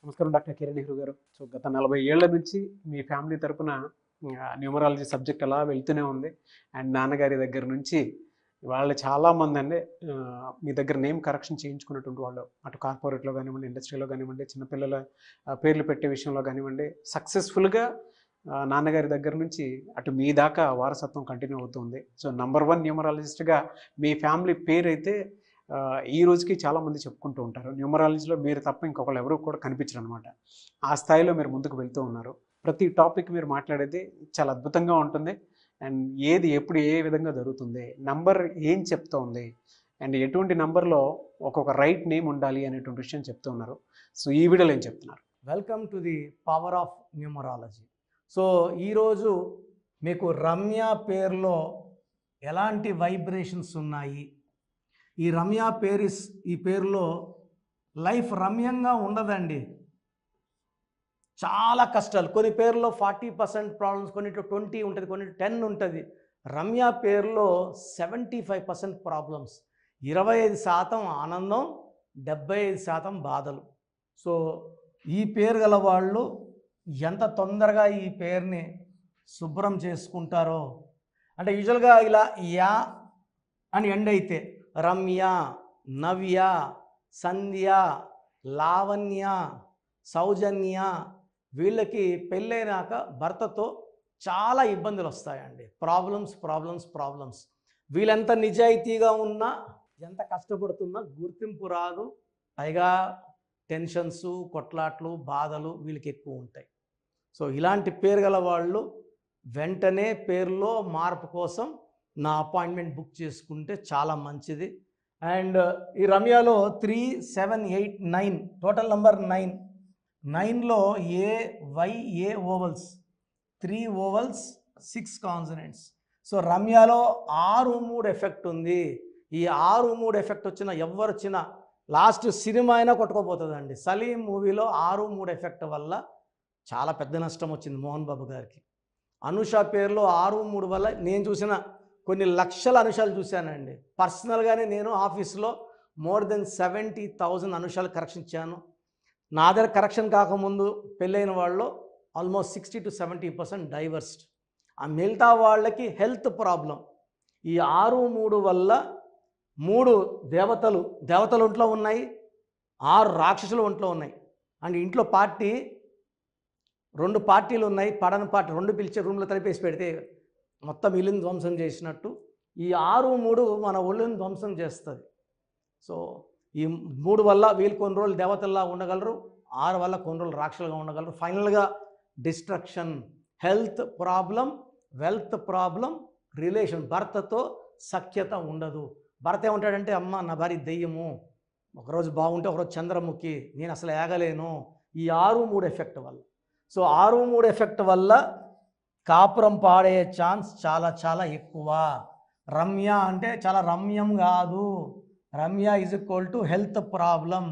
నమస్కారం డాక్టర్ కిరణ్ నెహ్రూ గారు. సో గత 40 ఏళ్ల నుంచి మీ ఫ్యామిలీ తరపున న్యూమరాలజీ సబ్జెక్ట్ అలా వెళ్తూనే ఉంది. అండ్ నాన్నగారి దగ్గర నుంచి వాళ్ళు చాలామందండి మీ దగ్గర నేమ్ కరెక్షన్ చేయించుకున్నటువంటి వాళ్ళు. అటు కార్పొరేట్‌లో గానివ్వండి, ఇండస్ట్రీలో గానివ్వండి, చిన్నపిల్లల పేర్లు పెట్టే విషయంలో గానివ్వండి, సక్సెస్‌ఫుల్‌గా నాన్నగారి దగ్గర నుంచి అటు మీ దాకా వారసత్వం కంటిన్యూ అవుతుంది. సో నంబర్ 1 న్యూమరాలజిస్ట్‌గా మీ ఫ్యామిలీ పేరైతే ఈ రోజుకి చాలామంది చెప్పుకుంటూ ఉంటారు. న్యూమరాలజీలో మీరు తప్ప ఇంకొకళ్ళు ఎవరు కూడా కనిపించరనమాట. ఆ స్థాయిలో మీరు ముందుకు వెళ్తూ ఉన్నారు. ప్రతి టాపిక్ మీరు మాట్లాడేది చాలా అద్భుతంగా ఉంటుంది. అండ్ ఏది ఎప్పుడు ఏ విధంగా జరుగుతుంది, నంబర్ ఏం చెప్తోంది, అండ్ ఎటువంటి నంబర్‌లో ఒక్కొక్క రైట్ నేమ్ ఉండాలి అనేటువంటి విషయం చెప్తూ ఉన్నారు. సో ఈ వీడియోలో ఏం చెప్తున్నారు? Welcome to the power of numerology. So ఈరోజు మీకు రమ్య పేరులో ఎలాంటి వైబ్రేషన్స్ ఉన్నాయి, ఈ రమ్య ఈ పేరులో లైఫ్ రమ్యంగా ఉండదండి. చాలా కష్టాలు. కొన్ని పేర్లో 40% ప్రాబ్లమ్స్, కొన్నిట్లో 20 ఉంటుంది, కొన్నిట్లో 10 ఉంటుంది. రమ్య పేరులో 75% ప్రాబ్లమ్స్, 25% ఆనందం, 75% బాధలు. సో ఈ పేరు గల వాళ్ళు ఎంత తొందరగా ఈ పేరుని శుభ్రం చేసుకుంటారో, అంటే యూజువల్గా ఇలా యా అని ఎండ్ అయితే రమ్య, నవ్య, సంధ్య, లావణ్య, సౌజన్య, వీళ్ళకి పెళ్ళైనాక భర్తతో చాలా ఇబ్బందులు వస్తాయండి. ప్రాబ్లమ్స్. వీళ్ళెంత నిజాయితీగా ఉన్నా, ఎంత కష్టపడుతున్నా గుర్తింపు రాదు. పైగా టెన్షన్స్, కొట్లాట్లు, బాధలు వీళ్ళకి ఎక్కువ ఉంటాయి. సో ఇలాంటి పేరు గల వాళ్ళు వెంటనే పేరులో మార్పు కోసం నా అపాయింట్మెంట్ బుక్ చేసుకుంటే చాలా మంచిది. అండ్ ఈ రమ్యలో 3, 7, 8, 9 టోటల్ నంబర్ 9. 9లో ఏ ఓవల్స్, 3 ఓవల్స్, 6 కాన్సనెంట్స్. సో రమ్యలో 6-3 ఎఫెక్ట్ ఉంది. ఈ 6-3 ఎఫెక్ట్ వచ్చిన ఎవరు వచ్చినా లాస్ట్ సినిమా అయినా కొట్టుకోపోతుందండి. సలీం మూవీలో 6-3 ఎఫెక్ట్ వల్ల చాలా పెద్ద నష్టం వచ్చింది మోహన్ బాబు గారికి. అనుష పేరులో 6-3 వల్ల నేను చూసిన కొన్ని లక్షల అనుషాలు చూశానండి. పర్సనల్గానే నేను ఆఫీస్లో మోర్ దెన్ 70,000 అనుషాలు కరెక్షన్ ఇచ్చాను. నా దగ్గర కరెక్షన్ కాకముందు పెళ్ళైన వాళ్ళు ఆల్మోస్ట్ 60 to 70% డైవర్స్డ్. ఆ మిగతా వాళ్ళకి హెల్త్ ప్రాబ్లం. ఈ 6-3 వల్ల 3 దేవతలు ఒంట్లో ఉన్నాయి, 6 రాక్షసులు ఒంట్లో ఉన్నాయి. అండ్ ఇంట్లో 2 పార్టీలు ఉన్నాయి. పడని పార్టీ 2 పిలిచే రూమ్లో తలిపేసి పెడితే మొత్తం ఇల్లుని ధ్వంసం చేసినట్టు ఈ 6-3 మన ఒళ్ళుని ధ్వంసం చేస్తుంది. సో ఈ 3 వల్ల వీళ్ళు కొన్ని రోజులు దేవతల్లా ఉండగలరు, 6 వల్ల కొన్ని రోజులు రాక్షసులుగా ఉండగలరు. ఫైనల్గా destruction, health problem, wealth problem, relation, భర్తతో సఖ్యత ఉండదు. భర్త ఏమంటాడంటే, అమ్మ నా భార్య దెయ్యము, ఒకరోజు బాగుంటే ఒకరోజు చంద్రముఖి, నేను అసలు ఏగలేను. ఈ 6-3 ఎఫెక్ట్ వల్ల. సో 6-3 ఎఫెక్ట్ వల్ల కాపురం పాడే ఛాన్స్ చాలా చాలా ఎక్కువ. రమ్య అంటే చాలా రమ్యం కాదు. Ramya is equal to health problem,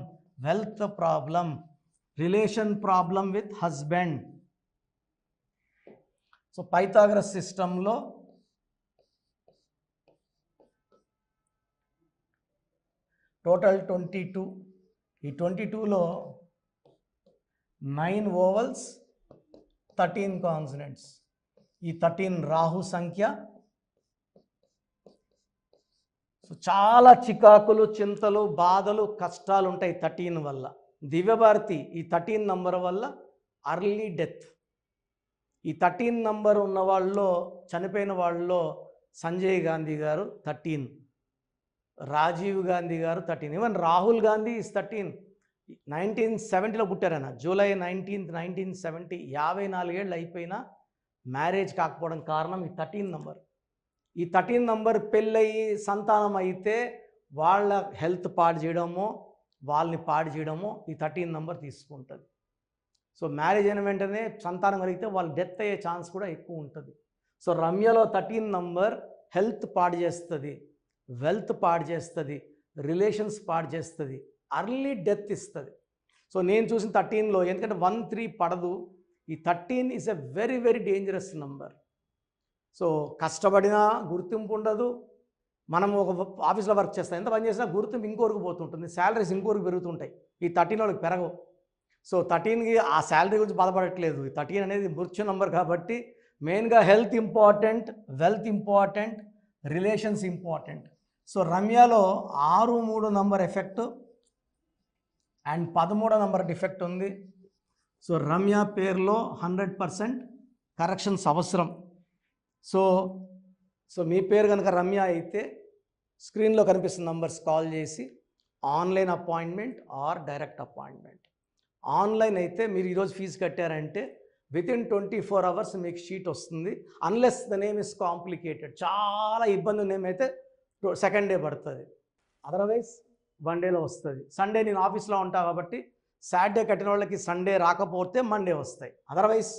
wealth problem, relation problem with husband. So Pythagoras సిస్టంలో టోటల్ 22. ఈ 22లో 9 ఓవల్స్, 13 కాన్సనెంట్స్. ఈ 13 రాహు సంఖ్య. సో చాలా చికాకులు, చింతలు, బాధలు, కష్టాలు ఉంటాయి 13 వల్ల. దివ్యభారతి ఈ 13 నంబర్ వల్ల అర్లీ డెత్. ఈ 13 నంబర్ ఉన్న వాళ్ళలో, చనిపోయిన వాళ్ళలో సంజయ్ గాంధీ గారు 13, రాజీవ్ గాంధీ గారు 13, ఈవెన్ రాహుల్ గాంధీ ఇస్ 13. 1970లో పుట్టారన్న, జూలై 19, 1970. 54 ఏళ్ళు అయిపోయినా మ్యారేజ్ కాకపోవడం కారణం ఈ 13 నంబర్. ఈ 13 నంబర్ పెళ్ళయి సంతానం అయితే వాళ్ళ హెల్త్ పాడు చేయడమో, వాళ్ళని పాడు చేయడమో ఈ 13 నంబర్ తీసుకుంటుంది. సో మ్యారేజ్ అయిన వెంటనే సంతానం కలిగితే వాళ్ళు డెత్ అయ్యే ఛాన్స్ కూడా ఎక్కువ ఉంటుంది. సో రమ్యలో 13 నంబర్ హెల్త్ పాడు చేస్తుంది, వెల్త్ పాడు చేస్తుంది, రిలేషన్స్ పాడు చేస్తుంది, అర్లీ డెత్ ఇస్తుంది. సో నేను చూసిన 13లో, ఎందుకంటే 1, 3 పడదు. ఈ 13 is a very very dangerous number. So కష్టపడినా గుర్తింపు ఉండదు. మనం ఒక ఆఫీస్లో వర్క్ చేస్తాం, ఎంత పని చేసినా గుర్తింపు ఇంకోరికి పోతుంటుంది, శాలరీస్ ఇంకోరికి పెరుగుతుంటాయి. ఈ 13 వాళ్ళకి పెరగవు. సో 13కి ఆ శాలరీ గురించి బాధపడట్లేదు. 13 అనేది మృత్యు నంబర్ కాబట్టి మెయిన్గా health important, wealth important, relations important. So రమ్యలో 6, 3 number effect and 13 number defect ఉంది. సో రమ్య పేరులో 100% కరెక్షన్స్ అవసరం. సో మీ పేరు కనుక రమ్య అయితే స్క్రీన్లో కనిపిస్తున్న నంబర్స్ కాల్ చేసి online appointment are direct appointment. Online అయితే మీరు ఈరోజు ఫీజు కట్టారంటే వితిన్ 24 అవర్స్ మీకు షీట్ వస్తుంది. Unless the name is complicated, చాలా ఇబ్బంది నేమ్ అయితే సెకండ్ డే పడుతుంది, అదర్వైజ్ 1 డేలో వస్తుంది. సండే నేను ఆఫీస్లో ఉంటాను కాబట్టి సాటర్డే కట్టిన వాళ్ళకి సండే రాకపోతే మండే వస్తాయి, అదర్వైజ్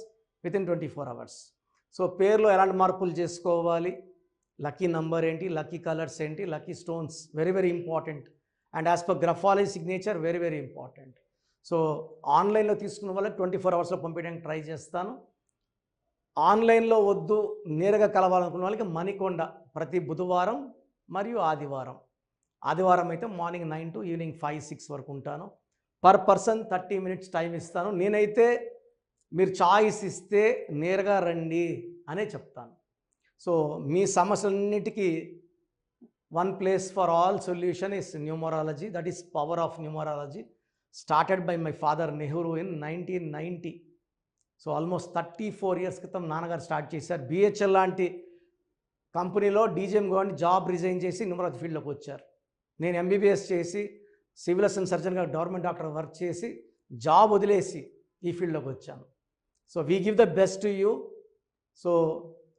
వితిన్ 24 అవర్స్. సో పేరులో ఎలాంటి మార్పులు చేసుకోవాలి, లక్కీ నంబర్ ఏంటి, లక్కీ కలర్స్ ఏంటి, lucky stones very very important. And as per graphology signature very very important. So ఆన్లైన్లో తీసుకున్న వాళ్ళకి 24 అవర్స్లో పంపించడానికి ట్రై చేస్తాను. ఆన్లైన్లో వద్దు నేరుగా కలవాలనుకున్న వాళ్ళకి మణికొండ ప్రతి బుధవారం మరియు ఆదివారం. ఆదివారం అయితే మార్నింగ్ 9 to ఈవినింగ్ 5-6 వరకు ఉంటాను. పర్ పర్సన్ 30 minutes టైం ఇస్తాను. నేనైతే మీరు చాయిస్ ఇస్తే నేరుగా రండి అనే చెప్తాను. సో మీ సమస్యలన్నిటికీ one place for all solution is numerology. That is power of numerology. Started by my father Nehru in 1990. So almost 34 years క్రితం నాన్నగారు స్టార్ట్ చేశారు. బిహెచ్ఎల్ లాంటి కంపెనీలో డీజీఎం గవర్నమెంట్ జాబ్ రిజైన్ చేసి న్యూమరాలజీ ఫీల్డ్లోకి వచ్చారు. నేను ఎంబీబీఎస్ చేసి సివిల్ అసిస్టెంట్ సర్జన్గా గవర్నమెంట్ డాక్టర్ వర్క్ చేసి జాబ్ వదిలేసి ఈ ఫీల్డ్లోకి వచ్చాను. So we give the best to you. So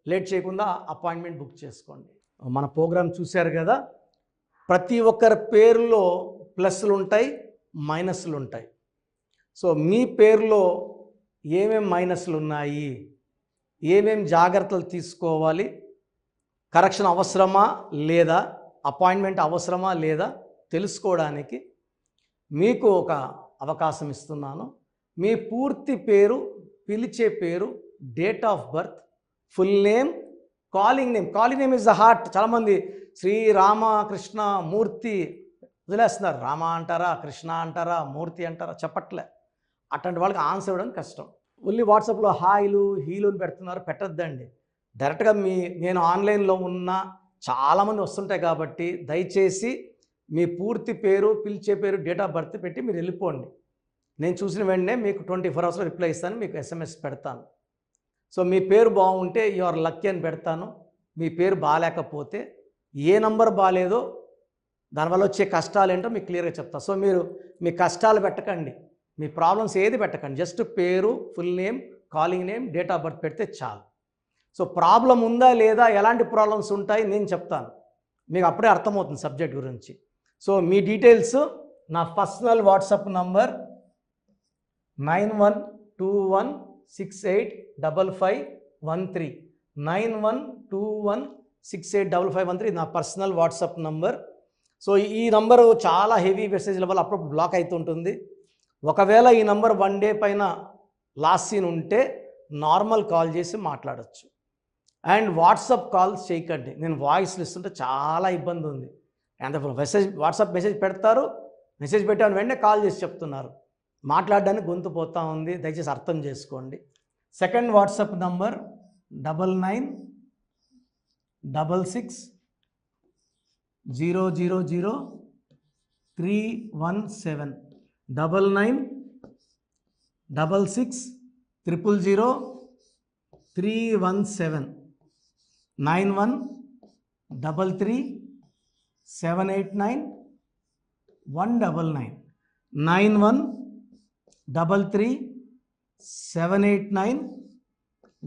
late చేయకుండా అపాయింట్మెంట్ బుక్ చేసుకోండి. మన ప్రోగ్రామ్ చూశారు కదా, ప్రతి ఒక్కరి పేరులో ప్లస్లు ఉంటాయి, మైనస్లు ఉంటాయి. సో మీ పేరులో ఏమేం మైనస్లు ఉన్నాయి, ఏమేం జాగ్రత్తలు తీసుకోవాలి, కరెక్షన్ అవసరమా లేదా, అపాయింట్మెంట్ అవసరమా లేదా తెలుసుకోవడానికి మీకు ఒక అవకాశం ఇస్తున్నాను. మీ పూర్తి పేరు, పిలిచే పేరు, date of birth, full name, calling name. Calling name is the heart. చాలామంది శ్రీరామకృష్ణ మూర్తి వదిలేస్తున్నారు. రామ అంటారా, కృష్ణ అంటారా, మూర్తి అంటారా చెప్పట్లే. అట్లాంటి వాళ్ళకి ఆన్సర్ ఇవ్వడం కష్టం. ఓన్లీ వాట్సాప్లో హాయిలు హీలుని పెడుతున్నారు, పెట్టద్దండి. డైరెక్ట్గా నేను ఆన్లైన్లో ఉన్న చాలామంది వస్తుంటాయి కాబట్టి దయచేసి మీ పూర్తి పేరు, పిలిచే పేరు, డేట్ ఆఫ్ బర్త్ పెట్టి మీరు వెళ్ళిపోండి. నేను చూసిన వెంటనే మీకు 24 అవర్స్లో రిప్లై ఇస్తాను, మీకు ఎస్ఎంఎస్ పెడతాను. సో మీ పేరు బాగుంటే యు ఆర్ లక్కీ అని పెడతాను. మీ పేరు బాగాలేకపోతే ఏ నంబర్ బాగాలేదో దానివల్ల వచ్చే కష్టాలు ఏంటో మీకు క్లియర్గా చెప్తాను. సో మీరు మీ కష్టాలు పెట్టకండి, మీ ప్రాబ్లమ్స్ ఏది పెట్టకండి. జస్ట్ పేరు, full name, calling name, date of birth పెడితే చాలు. సో ప్రాబ్లం ఉందా లేదా, ఎలాంటి ప్రాబ్లమ్స్ ఉంటాయి నేను చెప్తాను, మీకు అప్పుడే అర్థమవుతుంది సబ్జెక్ట్ గురించి. సో మీ డీటెయిల్స్ నా పర్సనల్ వాట్సాప్ నంబర్ 9121685513 9121685513 నా పర్సనల్ వాట్సాప్ నంబర్. సో ఈ నంబరు చాలా హెవీ మెసేజ్ల వల్ల అప్పుడు బ్లాక్ అవుతుంటుంది. ఒకవేళ ఈ నంబర్ 1 day పైన లాస్ట్ సీన్ ఉంటే నార్మల్ కాల్ చేసి మాట్లాడచ్చు. అండ్ వాట్సాప్ కాల్స్ చేయకండి. నేను వాయిస్లు ఇస్తుంటే చాలా ఇబ్బంది ఉంది. అంత వాట్సాప్ మెసేజ్ పెడతారు, మెసేజ్ పెట్టాను వెంటనే కాల్ చేసి చెప్తున్నారు, మాట్లాడడానికి గొంతు పోతా ఉంది. దయచేసి అర్థం చేసుకోండి. Second WhatsApp number 9966000317 9966000317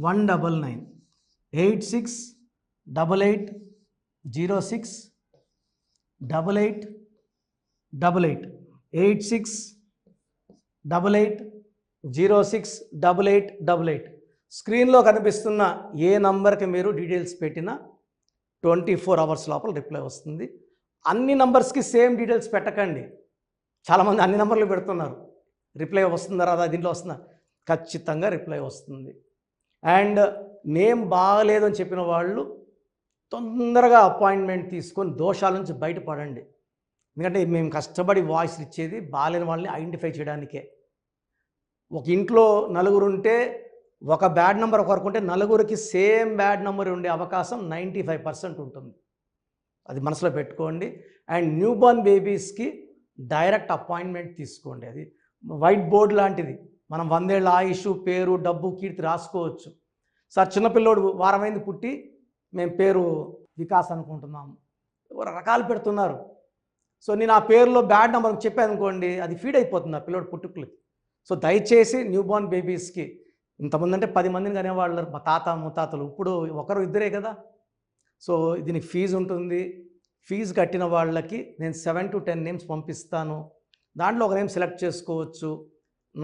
9133789199 9133789199 8688068888 8688068888. స్క్రీన్లో కనిపిస్తున్న ఏ నంబర్కి మీరు డీటెయిల్స్ పెట్టినా 24 hours లోపల రిప్లై వస్తుంది. అన్ని నంబర్స్కి సేమ్ డీటెయిల్స్ పెట్టకండి. చాలామంది అన్ని నంబర్లు పెడుతున్నారు, రిప్లై వస్తుందా రాదా, దీంట్లో వస్తుందా, ఖచ్చితంగా రిప్లై వస్తుంది. అండ్ నేమ్ బాగలేదని చెప్పిన వాళ్ళు తొందరగా అపాయింట్మెంట్ తీసుకొని దోషాల నుంచి బయటపడండి. ఎందుకంటే మేము కష్టపడి వాయిస్ ఇచ్చేది బాగాలేని వాళ్ళని ఐడెంటిఫై చేయడానికే. ఒక ఇంట్లో నలుగురు ఉంటే ఒక బ్యాడ్ నెంబర్ ఒకరికి ఉంటే నలుగురికి సేమ్ బ్యాడ్ నెంబర్ ఉండే అవకాశం 95% ఉంటుంది. అది మనసులో పెట్టుకోండి. అండ్ న్యూ బోర్న్ బేబీస్కి డైరెక్ట్ అపాయింట్మెంట్ తీసుకోండి. అది వైట్ బోర్డ్ లాంటిది. మనం 100 ఏళ్ళ ఆయుష్, పేరు, డబ్బు, కీర్తి రాసుకోవచ్చు. సార్ చిన్నపిల్లోడు వారమైంది పుట్టి మేము పేరు వికాస్ అనుకుంటున్నాము, రకాలు పెడుతున్నారు. సో నేను ఆ పేరులో బ్యాడ్ నెంబర్ చెప్పాను అనుకోండి, అది ఫీడ్ అయిపోతుంది ఆ పిల్లోడు పుట్టుకులకి. సో దయచేసి న్యూ బోర్న్ బేబీస్కి, ఇంతమంది అంటే 10 మందిని కనేవాళ్ళు మా తాత ముత్తాతలు, ఇప్పుడు ఒకరు ఇద్దరే కదా. సో దీనికి ఫీజు ఉంటుంది. ఫీజు కట్టిన వాళ్ళకి నేను 7 to 10 నేమ్స్ పంపిస్తాను. దాంట్లో ఒక నేమ్ సెలెక్ట్ చేసుకోవచ్చు.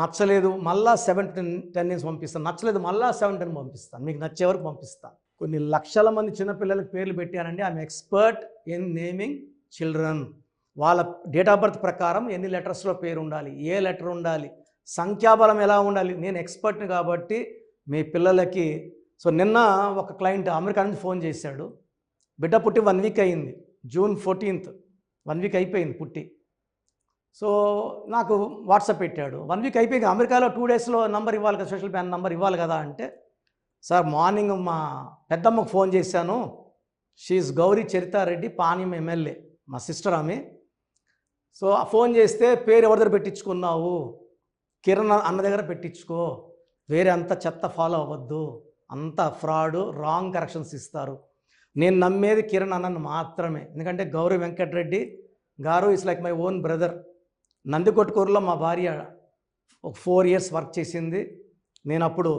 నచ్చలేదు మళ్ళా 7 to 10 నేమ్స్ పంపిస్తాను. నచ్చలేదు మళ్ళా 7 to 10 పంపిస్తాను. మీకు నచ్చే వరకు పంపిస్తాను. కొన్ని లక్షల మంది చిన్నపిల్లలకి పేర్లు పెట్టానండి. I'm expert in naming children. వాళ్ళ డేట్ ఆఫ్ బర్త్ ప్రకారం ఎన్ని లెటర్స్లో పేరు ఉండాలి, ఏ లెటర్ ఉండాలి, సంఖ్యాబలం ఎలా ఉండాలి, నేను ఎక్స్పర్ట్ని కాబట్టి మీ పిల్లలకి. సో నిన్న ఒక క్లయింట్ అమెరికా నుంచి ఫోన్ చేశాడు. బిడ్డ పుట్టి 1 వీక్ అయింది. June 14th 1 వీక్ అయిపోయింది పుట్టి. సో నాకు వాట్సాప్ పెట్టాడు. 1 వీక్ అయిపోయింది, అమెరికాలో 2 డేస్లో నంబర్ ఇవ్వాలి కదా, సోషల్ ప్యాన్ నంబర్ ఇవ్వాలి కదా అంటే, సార్ మార్నింగ్ మా పెద్దమ్మకు ఫోన్ చేశాను. షీఈ్ గౌరీ చరితారెడ్డి, పాణ్యం ఎమ్మెల్యే, మా సిస్టర్ ఆమె. సో ఫోన్ చేస్తే పేరు ఎవరి దగ్గర పెట్టించుకున్నావు, కిరణ్ అన్న దగ్గర పెట్టించుకో, వేరే అంత చెత్త ఫాలో అవ్వద్దు, అంత ఫ్రాడ్, రాంగ్ కరెక్షన్స్ ఇస్తారు. నేను నమ్మేది కిరణ్ అన్నను మాత్రమే. ఎందుకంటే గౌరీ వెంకటరెడ్డి గారు is like my own brother. నందికొట్కూరులో మా భార్య ఒక 4 years వర్క్ చేసింది. నేను అప్పుడు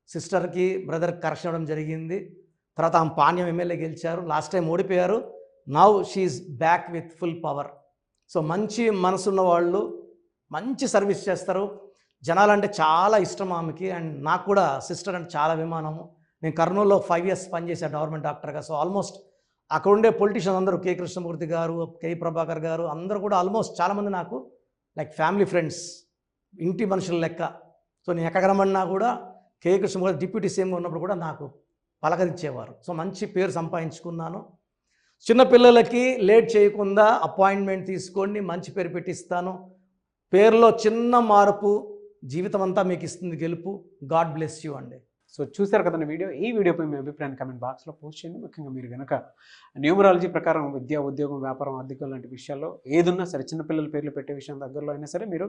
సిస్టర్కి బ్రదర్కి కరెక్షన్ ఇవ్వడం జరిగింది. తర్వాత ఆమె పాణ్యం ఎమ్మెల్యే గెలిచారు. లాస్ట్ టైం ఓడిపోయారు. Now she's back with full power. So మంచి మనసున్న వాళ్ళు మంచి సర్వీస్ చేస్తారు. జనాలంటే చాలా ఇష్టం ఆమెకి. అండ్ నాకు కూడా సిస్టర్ అంటే చాలా అభిమానము. నేను కర్నూలులో 5 years పనిచేశాను గవర్నమెంట్ డాక్టర్గా. సో ఆల్మోస్ట్ అక్కడ ఉండే పొలిటీషియన్స్ అందరూ, కే కృష్ణమూర్తి గారు, కే ప్రభాకర్ గారు, అందరూ కూడా ఆల్మోస్ట్ చాలామంది నాకు లైక్ ఫ్యామిలీ ఫ్రెండ్స్, ఇంటి మనుషుల లెక్క. సో నేను ఎక్కడ కనబడినా కూడా కే కృష్ణమూర్తి డిప్యూటీ సీఎంగా ఉన్నప్పుడు కూడా నాకు పలకరించేవారు. సో మంచి పేరు సంపాదించుకున్నాను. చిన్నపిల్లలకి లేట్ చేయకుండా అపాయింట్మెంట్ తీసుకోండి, మంచి పేరు పెట్టిస్తాను. పేరులో చిన్న మార్పు జీవితం అంతా మీకు ఇస్తుంది గెలుపు. గాడ్ బ్లెస్ యూ అండి. సో చూశారు కదండి వీడియో. ఈ వీడియోపై మీ అభిప్రాయాన్ని కామెంట్ బాక్స్లో పోస్ట్ చేయండి. ముఖ్యంగా మీరు కనుక న్యూమరాలజీ ప్రకారం విద్య, ఉద్యోగం, వ్యాపారం, ఆర్థికం లాంటి విషయాల్లో ఏదున్నా సరే, చిన్నపిల్లల పేర్లు పెట్టే విషయం దగ్గరలో అయినా సరే మీరు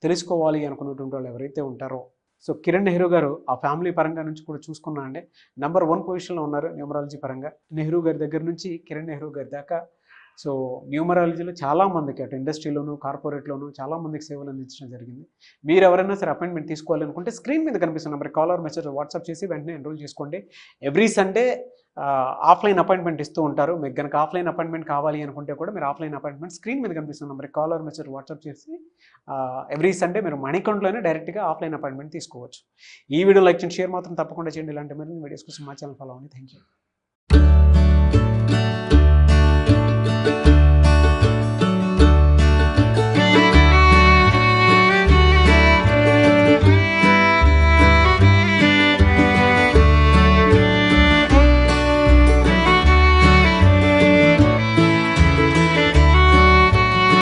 తెలుసుకోవాలి అనుకున్నటువంటి వాళ్ళు ఎవరైతే ఉంటారో, సో కిరణ్ నెహ్రూ గారు ఆ ఫ్యామిలీ పరంగా నుంచి కూడా చూసుకున్నా అండి నెంబర్ 1 పొజిషన్లో ఉన్నారు న్యూమరాలజీ పరంగా. నెహ్రూ గారి దగ్గర నుంచి కిరణ్ నెహ్రూ గారి దాకా సో న్యూమరాలజీలో చాలామందికి అటు ఇండస్ట్రీలోను, కార్పొరేట్లోను చాలామందికి సేవలు అందించడం జరిగింది. మీరు ఎవరైనా సరే అపాయింట్మెంట్ తీసుకోవాలనుకుంటే స్క్రీన్ మీద కనిపిస్తున్న నెంబర్ కాలర్ మెసేజ్ వాట్సాప్ చేసి వెంటనే ఎన్రోల్ చేసుకోండి. ఎవ్రీ సండే ఆఫ్లైన్ అపాయింట్మెంట్ ఇస్తూ ఉంటారు. మీకు కనుక ఆఫ్లైన్ అపాయింట్మెంట్ కావాలి అనుకుంటే కూడా మీరు ఆఫ్లైన్ అపాయింట్మెంట్ స్క్రీన్ మీద కనిపిస్తున్న నెంబర్ కాలర్ మెసేజ్ వాట్సాప్ చేసి ఎవ్రీ సండే మీరు మణికంట్లోనే డైరెక్ట్గా ఆఫ్లైన్ అపాయింట్మెంట్ తీసుకోవచ్చు. ఈ వీడియో లైక్ చేయండి, షేర్ మాత్రం తప్పకుండా చేయండి. ఇలాంటి మరిన్ని వీడియోస్ కోసం మా ఛానల్ ఫాలో అవ్వండి. Thank you.